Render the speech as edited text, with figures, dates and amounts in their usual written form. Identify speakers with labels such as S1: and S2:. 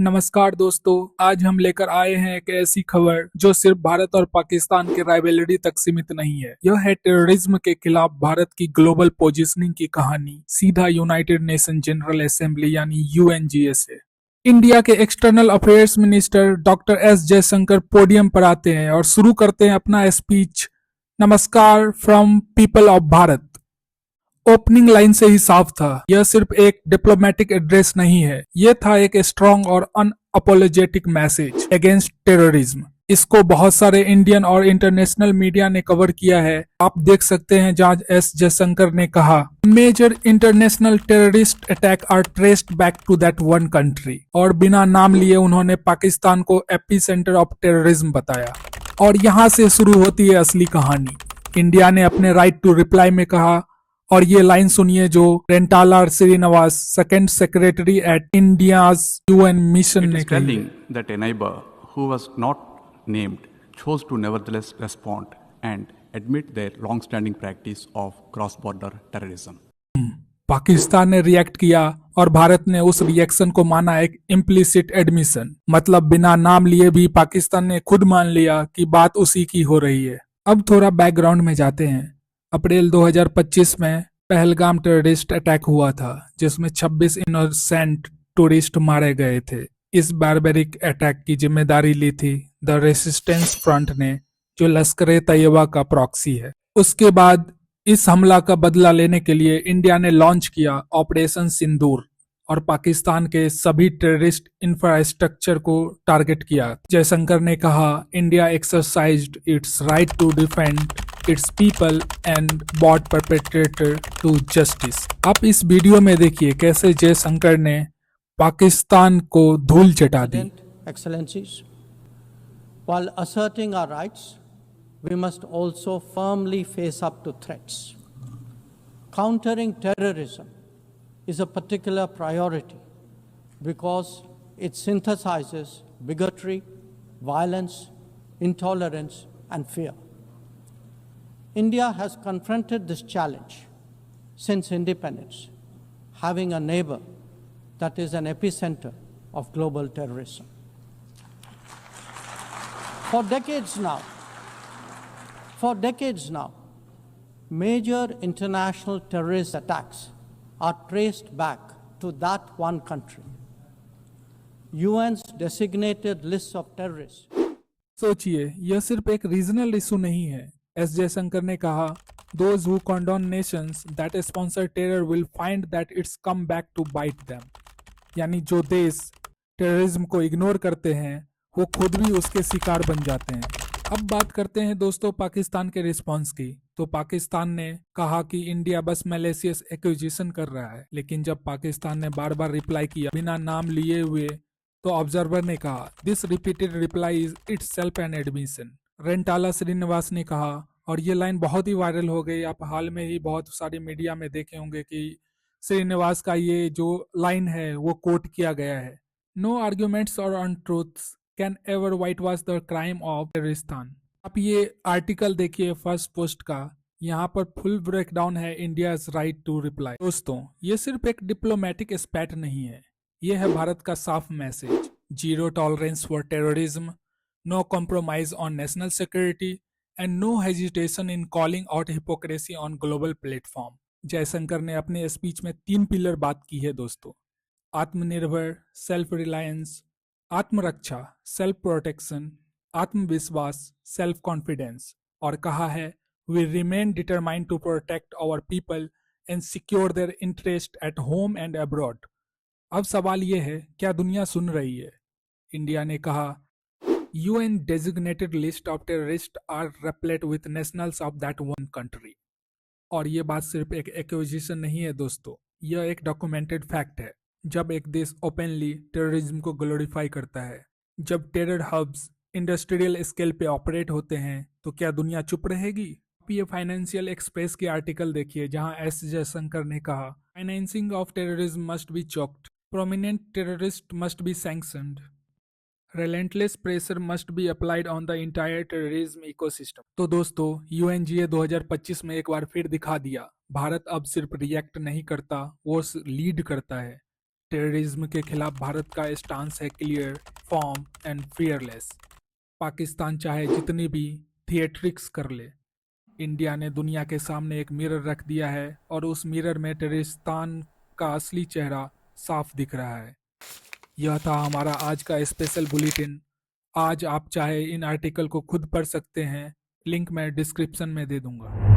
S1: नमस्कार दोस्तों, आज हम लेकर आए हैं एक ऐसी खबर जो सिर्फ भारत और पाकिस्तान के राइवलरी तक सीमित नहीं है। यह है टेररिज्म के खिलाफ भारत की ग्लोबल पोजीशनिंग की कहानी, सीधा यूनाइटेड नेशन जनरल असेंबली यानी यूएनजीए से। इंडिया के external affairs minister doctor S Jaishankar podium पर आते हैं और शुरू करते हैं अपना स्पीच, नमस्कार from people of Bharat. Opening line से ही साफ था, यह सिर्फ एक डिप्लोमेटिक एड्रेस नहीं है, यह था एक स्ट्रॉन्ग और अनअपोलोजेटिक मैसेज अगेंस्ट टेररिज्म। इसको बहुत सारे इंडियन और इंटरनेशनल मीडिया ने कवर किया है। आप देख सकते हैं जहां एस जयशंकर ने कहा, major international terrorist attack are traced back to that one country, और बिना नाम लिए उन्होंने पाकिस्तान को एपी सेंटर ऑफ टेररिज्म बताया। और यहाँ से शुरू होती है असली कहानी। इंडिया ने अपने राइट टू रिप्लाई में कहा, और ये लाइन सुनिए जो Rentala Srinivas, second secretary at India's UN mission ने कही।
S2: Telling that a neighbor who was not named chose to nevertheless respond and admit their long-standing practice of cross-border terrorism.
S1: Pakistan ने रिएक्ट किया और भारत ने उस रिएक्शन को माना एक इम्प्लिसिट एडमिशन, मतलब बिना नाम लिए भी पाकिस्तान ने खुद मान लिया कि बात उसी की हो रही है। अब थोड़ा बैकग्राउंड में जाते हैं। अप्रैल 2025 में पहलगाम टेररिस्ट अटैक हुआ था, जिसमें 26 इनोसेंट टूरिस्ट मारे गए थे। इस बारबेरिक अटैक की जिम्मेदारी ली थी द रेसिस्टेंस फ्रंट ने, जो लश्कर ए तैयबा का प्रॉक्सी है। उसके बाद इस हमला का बदला लेने के लिए इंडिया ने लॉन्च किया ऑपरेशन सिंदूर और पाकिस्तान के सभी टेररिस्ट इंफ्रास्ट्रक्चर को टारगेट किया। जयशंकर ने कहा, India exercised its right to defend its people and brought perpetrator to justice. आप इस वीडियो में देखिए कैसे जयशंकर ने पाकिस्तान को धूल चटा दी।
S3: Excellencies, while asserting our rights, we must also firmly face up to threats. Countering terrorism is a particular priority because it synthesizes bigotry, violence, intolerance, and fear. India has confronted this challenge since independence, having a neighbor that is an epicenter of global terrorism. For decades now, major international terrorist attacks are traced back to that one country. UN's designated list of terrorists.
S1: सोचिए, यह सिर्फ एक regional issue नहीं है। S Jaishankar ने कहा, those who condone nations that sponsor terror will find that it's come back to bite them। यानी जो देश टेररिज्म को इग्नोर करते हैं वो खुद भी उसके शिकार बन जाते हैं। अब बात करते हैं दोस्तों पाकिस्तान के रिस्पांस की। तो पाकिस्तान ने कहा कि इंडिया बस मैलेशियस एक्विजिशन कर रहा है, लेकिन जब पाकिस्तान ने बार बार रिप्लाई किया बिना नाम लिए हुए, तो ऑब्जर्वर ने कहा, this repeated reply is itself an admission. Rentala Srinivas ने कहा, और ये लाइन बहुत ही वायरल हो गई। आप हाल में ही बहुत सारी मीडिया में देखे होंगे कि श्रीनिवास का ये जो लाइन है वो कोट किया गया है, नो आर्ग्यूमेंट्स और untruths can ever white wash the crime of Terroristan. आप ये आर्टिकल देखिए फर्स्ट पोस्ट का, यहाँ पर फुल ब्रेकडाउन है इंडिया राइट टू रिप्लाई। दोस्तों, ये सिर्फ एक डिप्लोमेटिक स्पैट नहीं है, ये है भारत का साफ message, zero tolerance for terrorism, no compromise on national security and no hesitation in calling out hypocrisy on global platform. Jaishankar ने अपने स्पीच में 3 पिलर बात की है दोस्तों, आत्मनिर्भर सेल्फ रिलायंस, आत्मरक्षा सेल्फ प्रोटेक्शन, आत्मविश्वास सेल्फ कॉन्फिडेंस, और कहा है we remain determined to protect our people and secure their interest at home and abroad. अब सवाल यह है, क्या दुनिया सुन रही है? इंडिया ने कहा, UN designated list of terrorists are replete with nationals of that one country। और ये बात सिर्फ एक एक्विजिशन नहीं है दोस्तों, यह एक डॉक्यूमेंटेड फैक्ट है। जब एक देश ओपनली टेररिज्म को ग्लोरीफाई करता है, जब टेरर हब्स इंडस्ट्रियल स्केल पे ऑपरेट होते हैं, तो क्या दुनिया चुप रहेगी? आप ये फाइनेंशियल एक्सप्रेस के आर्टिकल देखिए जहां एस जयशंकर ने कहा, financing of terrorism must be choked, prominent terrorist must be sanctioned, relentless pressure must be applied on the entire terrorism ecosystem। तो दोस्तों, यूएनजीए 2025 में एक बार फिर दिखा दिया, भारत अब सिर्फ रिएक्ट नहीं करता, वो लीड करता है। टेररिज्म के खिलाफ भारत का स्टांस है clear, form and fearless. Pakistan चाहे जितनी भी थिएट्रिक्स कर ले, इंडिया ने दुनिया के सामने एक मिरर रख दिया है और उस मिरर में टेररिस्तान का असली चेहरा साफ दिख रहा है। यह था हमारा आज का स्पेशल बुलेटिन। आज आप चाहे इन आर्टिकल को खुद पढ़ सकते हैं, लिंक मैं डिस्क्रिप्शन में दे दूंगा।